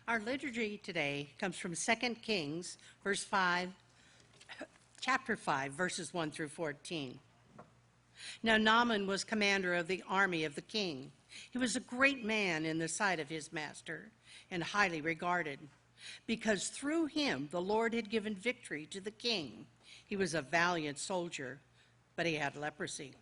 Our liturgy today comes from 2 Kings, chapter 5, verses 1 through 14. Now Naaman was commander of the army of the king. He was a great man in the sight of his master and highly regarded, because through him the Lord had given victory to the king. He was a valiant soldier, but he had leprosy.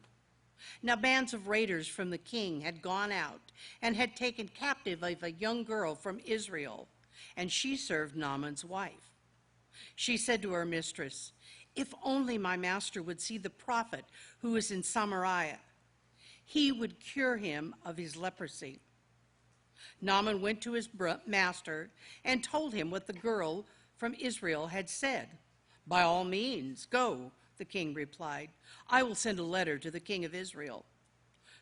Now bands of raiders from the king had gone out and had taken captive a young girl from Israel, and she served Naaman's wife. She said to her mistress, "If only my master would see the prophet who is in Samaria, he would cure him of his leprosy." Naaman went to his master and told him what the girl from Israel had said. "By all means, go," the king replied. "I will send a letter to the king of Israel."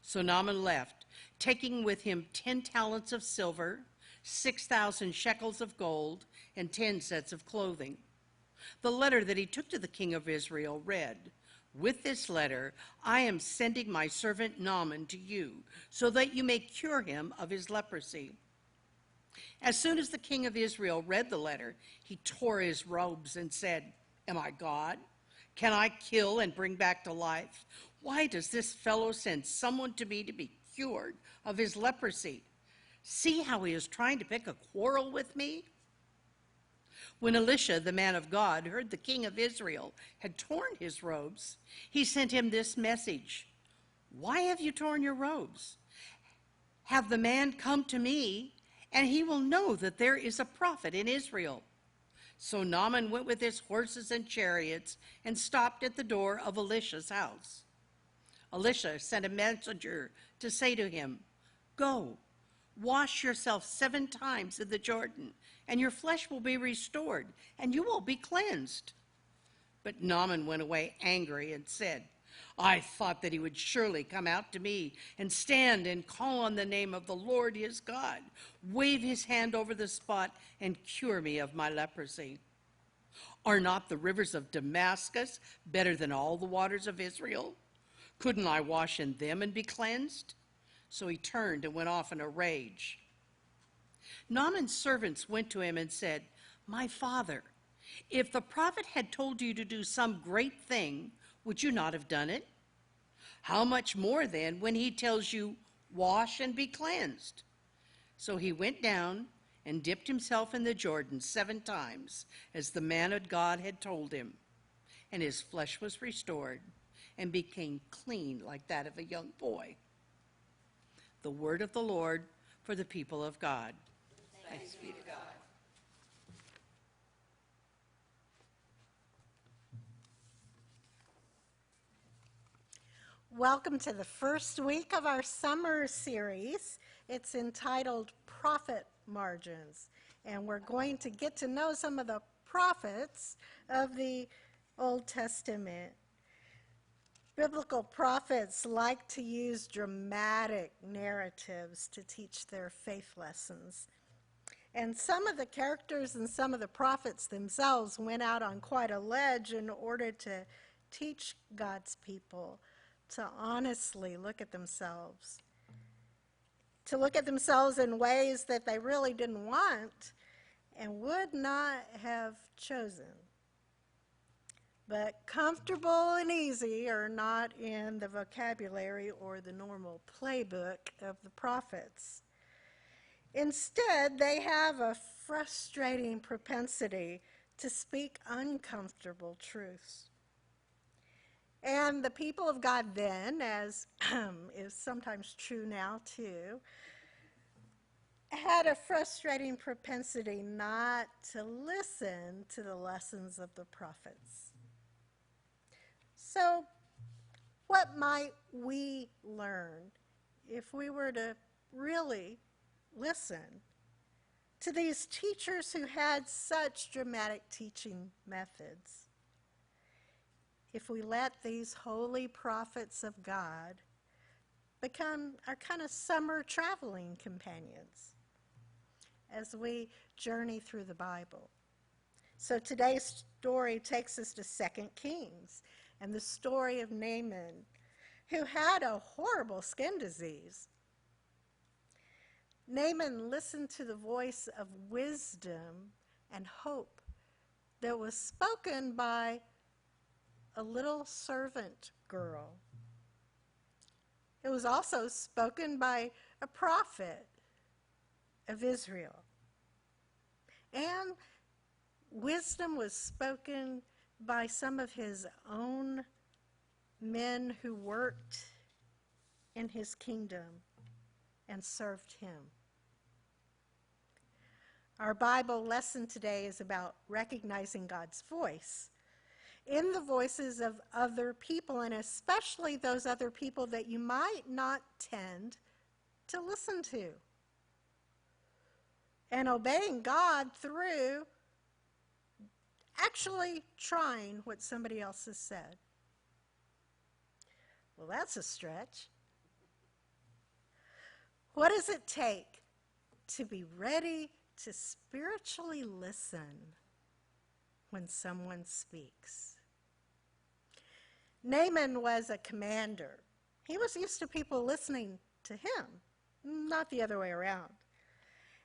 So Naaman left, taking with him 10 talents of silver, 6,000 shekels of gold, and 10 sets of clothing. The letter that he took to the king of Israel read, "With this letter, I am sending my servant Naaman to you, so that you may cure him of his leprosy." As soon as the king of Israel read the letter, he tore his robes and said, "Am I God? Can I kill and bring back to life? Why does this fellow send someone to me to be cured of his leprosy? See how he is trying to pick a quarrel with me?" When Elisha, the man of God, heard the king of Israel had torn his robes, he sent him this message: "Why have you torn your robes? Have the man come to me, and he will know that there is a prophet in Israel." So Naaman went with his horses and chariots and stopped at the door of Elisha's house. Elisha sent a messenger to say to him, "Go, wash yourself 7 times in the Jordan, and your flesh will be restored, and you will be cleansed." But Naaman went away angry and said, "I thought that he would surely come out to me and stand and call on the name of the Lord his God, wave his hand over the spot, and cure me of my leprosy. Are not the rivers of Damascus better than all the waters of Israel? Couldn't I wash in them and be cleansed?" So he turned and went off in a rage. Naaman's servants went to him and said, "My father, if the prophet had told you to do some great thing, would you not have done it? How much more then when he tells you, 'Wash and be cleansed'?" So he went down and dipped himself in the Jordan 7 times, as the man of God had told him, and his flesh was restored and became clean like that of a young boy. The word of the Lord for the people of God. Thanks be to God. Welcome to the first week of our summer series. It's entitled Profit Margins, and we're going to get to know some of the prophets of the Old Testament. Biblical prophets like to use dramatic narratives to teach their faith lessons. And some of the characters and some of the prophets themselves went out on quite a ledge in order to teach God's people to honestly look at themselves, in ways that they really didn't want and would not have chosen. But comfortable and easy are not in the vocabulary or the normal playbook of the prophets. Instead, they have a frustrating propensity to speak uncomfortable truths. And the people of God then, as is sometimes true now too, had a frustrating propensity not to listen to the lessons of the prophets. So, what might we learn if we were to really listen to these teachers who had such dramatic teaching methods? If we let these holy prophets of God become our kind of summer traveling companions as we journey through the Bible. So today's story takes us to 2 Kings and the story of Naaman, who had a horrible skin disease. Naaman listened to the voice of wisdom and hope that was spoken by a little servant girl. It was also spoken by a prophet of Israel. And wisdom was spoken by some of his own men who worked in his kingdom and served him. Our Bible lesson today is about recognizing God's voice in the voices of other people, and especially those other people that you might not tend to listen to. And obeying God through actually trying what somebody else has said. Well, that's a stretch. What does it take to be ready to spiritually listen when someone speaks? Naaman was a commander. He was used to people listening to him, not the other way around.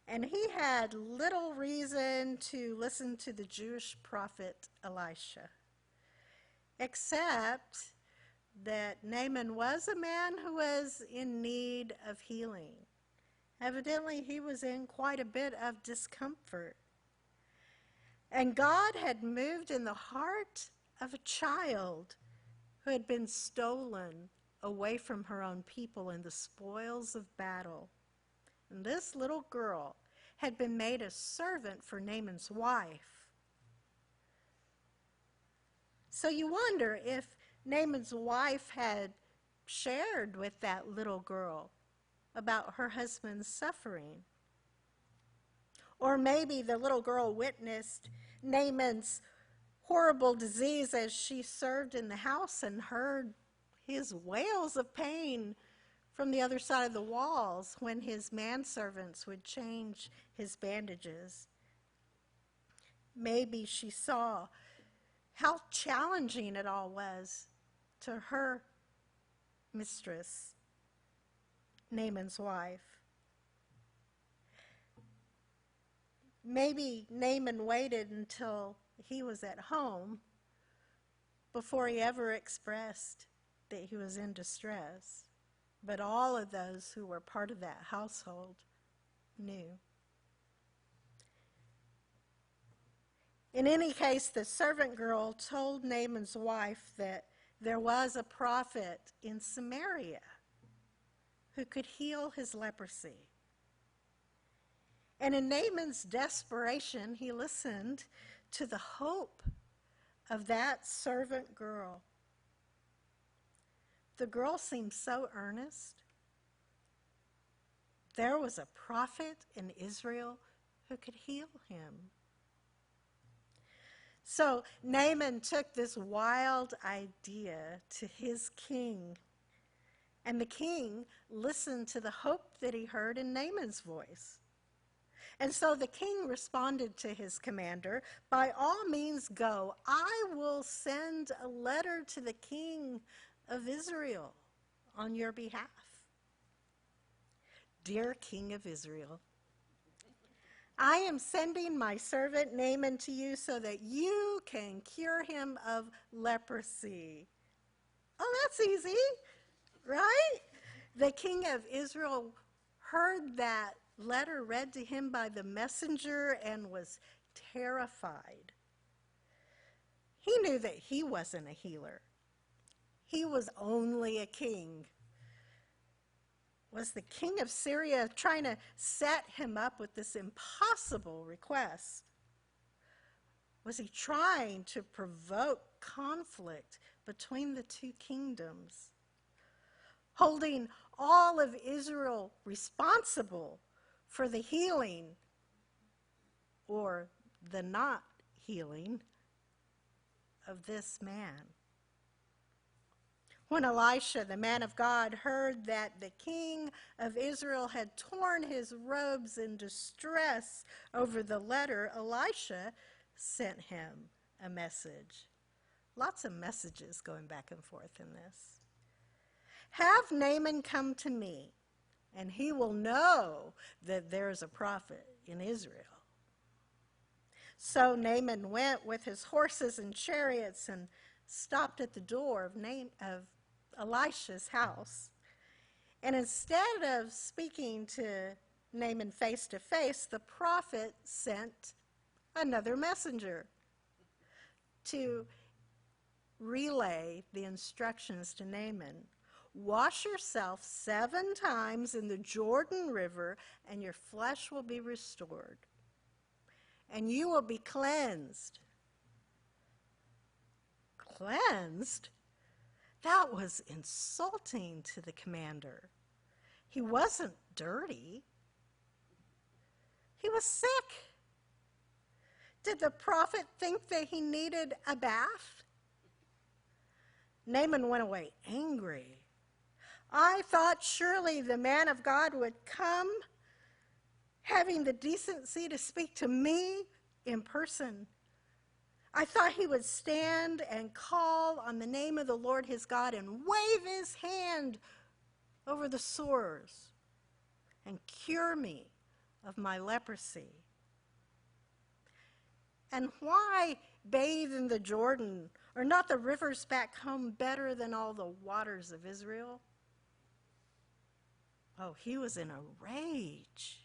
And he had little reason to listen to the Jewish prophet Elisha, except that Naaman was a man who was in need of healing. Evidently, he was in quite a bit of discomfort. And God had moved in the heart of a child who had been stolen away from her own people in the spoils of battle. And this little girl had been made a servant for Naaman's wife. So you wonder if Naaman's wife had shared with that little girl about her husband's suffering. Or maybe the little girl witnessed Naaman's horrible disease as she served in the house and heard his wails of pain from the other side of the walls when his manservants would change his bandages. Maybe she saw how challenging it all was to her mistress, Naaman's wife. Maybe Naaman waited until he was at home before he ever expressed that he was in distress. But all of those who were part of that household knew. In any case, the servant girl told Naaman's wife that there was a prophet in Samaria who could heal his leprosy. And in Naaman's desperation, he listened to the hope of that servant girl. The girl seemed so earnest. There was a prophet in Israel who could heal him. So Naaman took this wild idea to his king, and the king listened to the hope that he heard in Naaman's voice. And so the king responded to his commander, "By all means go. I will send a letter to the king of Israel on your behalf. Dear King of Israel, I am sending my servant Naaman to you so that you can cure him of leprosy." Oh, that's easy, right? The king of Israel heard that letter read to him by the messenger and was terrified. He knew that he wasn't a healer. He was only a king. Was the king of Syria trying to set him up with this impossible request? Was he trying to provoke conflict between the two kingdoms, holding all of Israel responsible for the healing or the not healing of this man? When Elisha, the man of God, heard that the king of Israel had torn his robes in distress over the letter, Elisha sent him a message. Lots of messages going back and forth in this. "Have Naaman come to me, and he will know that there is a prophet in Israel. So Naaman went with his horses and chariots and stopped at the door of Elisha's house. And instead of speaking to Naaman face to face, the prophet sent another messenger to relay the instructions to Naaman. Wash yourself 7 times in the Jordan River, and your flesh will be restored, and you will be cleansed. Cleansed? That was insulting to the commander. He wasn't dirty. He was sick. Did the prophet think that he needed a bath? Naaman went away angry. I thought surely the man of God would come, having the decency to speak to me in person. I thought he would stand and call on the name of the Lord his God and wave his hand over the sores and cure me of my leprosy. And why bathe in the Jordan? Are not the rivers back home better than all the waters of Israel? Oh, he was in a rage.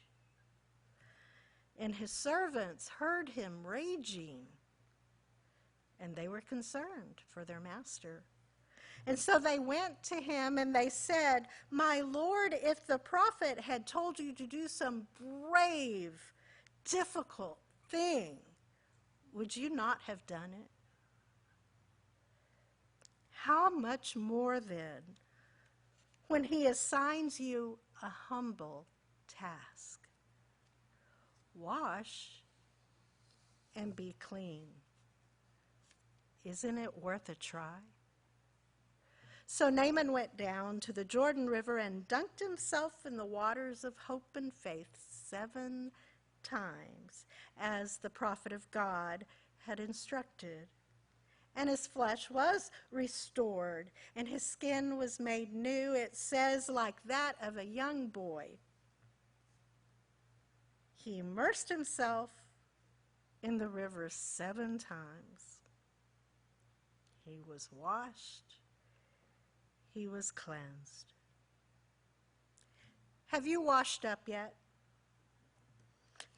And his servants heard him raging, and they were concerned for their master. And so they went to him and they said, "My Lord, if the prophet had told you to do some brave, difficult thing, would you not have done it? How much more then when he assigns you a humble task? Wash and be clean. Isn't it worth a try?" So Naaman went down to the Jordan River and dunked himself in the waters of hope and faith 7 times, as the prophet of God had instructed. And his flesh was restored, and his skin was made new, it says, like that of a young boy. He immersed himself in the river 7 times. He was washed. He was cleansed. Have you washed up yet?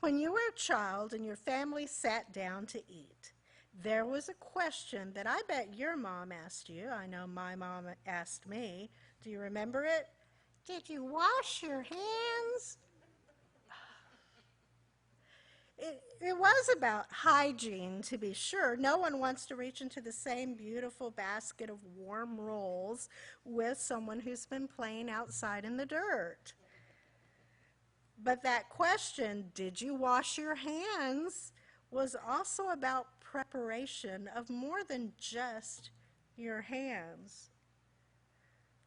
When you were a child and your family sat down to eat, there was a question that I bet your mom asked you. I know my mom asked me. Do you remember it? Did you wash your hands? It was about hygiene, to be sure. No one wants to reach into the same beautiful basket of warm rolls with someone who's been playing outside in the dirt. But that question, did you wash your hands, was also about preparation of more than just your hands.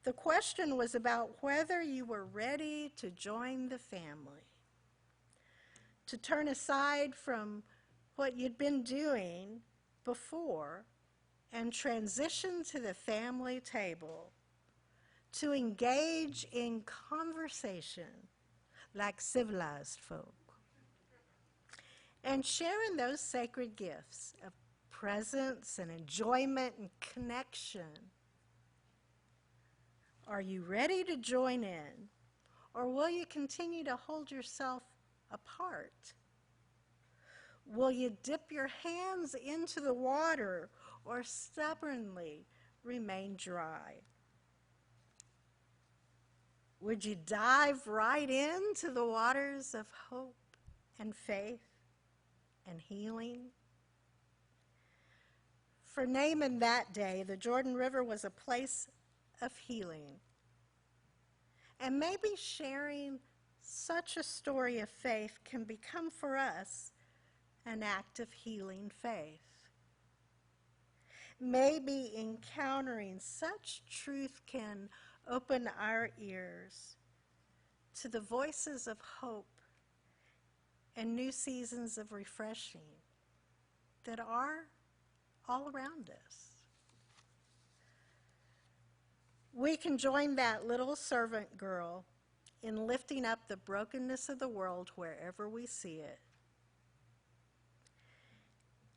The question was about whether you were ready to join the family, to turn aside from what you'd been doing before and transition to the family table, to engage in conversation like civilized folk, and sharing those sacred gifts of presence and enjoyment and connection. Are you ready to join in, or will you continue to hold yourself apart? Will you dip your hands into the water or stubbornly remain dry? Would you dive right into the waters of hope and faith and healing? For Naaman that day, the Jordan River was a place of healing. And maybe sharing such a story of faith can become for us an act of healing faith. Maybe encountering such truth can open our ears to the voices of hope and new seasons of refreshing that are all around us. We can join that little servant girl in lifting up the brokenness of the world wherever we see it,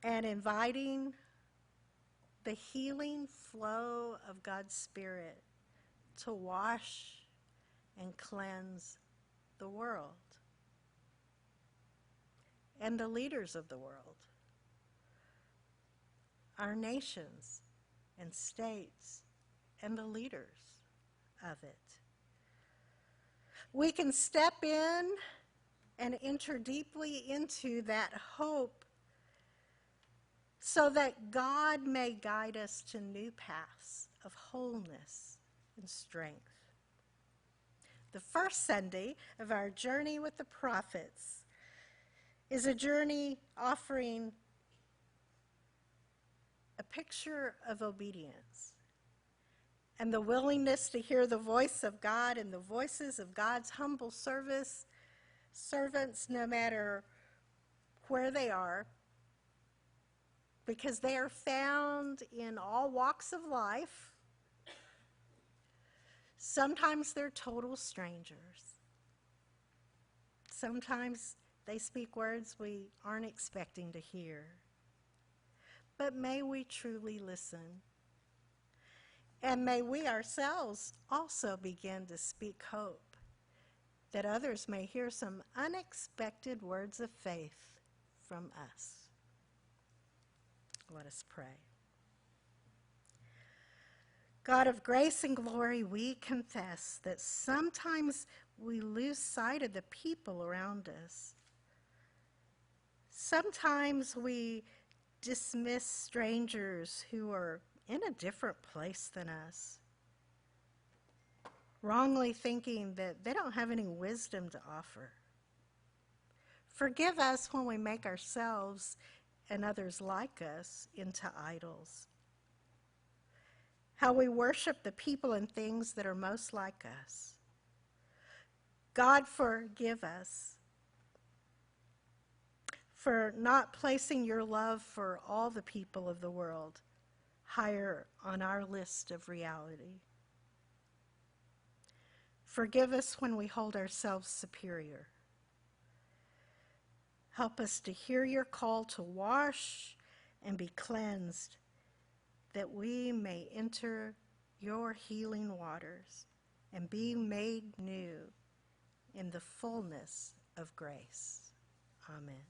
and inviting the healing flow of God's Spirit to wash and cleanse the world and the leaders of the world, our nations and states and the leaders of it. We can step in and enter deeply into that hope so that God may guide us to new paths of wholeness and strength. The first Sunday of our journey with the prophets is a journey offering a picture of obedience and the willingness to hear the voice of God and the voices of God's humble servants, no matter where they are, because they are found in all walks of life. Sometimes they're total strangers. Sometimes they speak words we aren't expecting to hear. But may we truly listen. And may we ourselves also begin to speak hope, that others may hear some unexpected words of faith from us. Let us pray. God of grace and glory, we confess that sometimes we lose sight of the people around us. Sometimes we dismiss strangers who are in a different place than us, wrongly thinking that they don't have any wisdom to offer. Forgive us when we make ourselves and others like us into idols. How we worship the people and things that are most like us. God, forgive us for not placing your love for all the people of the world higher on our list of reality. Forgive us when we hold ourselves superior. Help us to hear your call to wash and be cleansed, that we may enter your healing waters and be made new in the fullness of grace. Amen.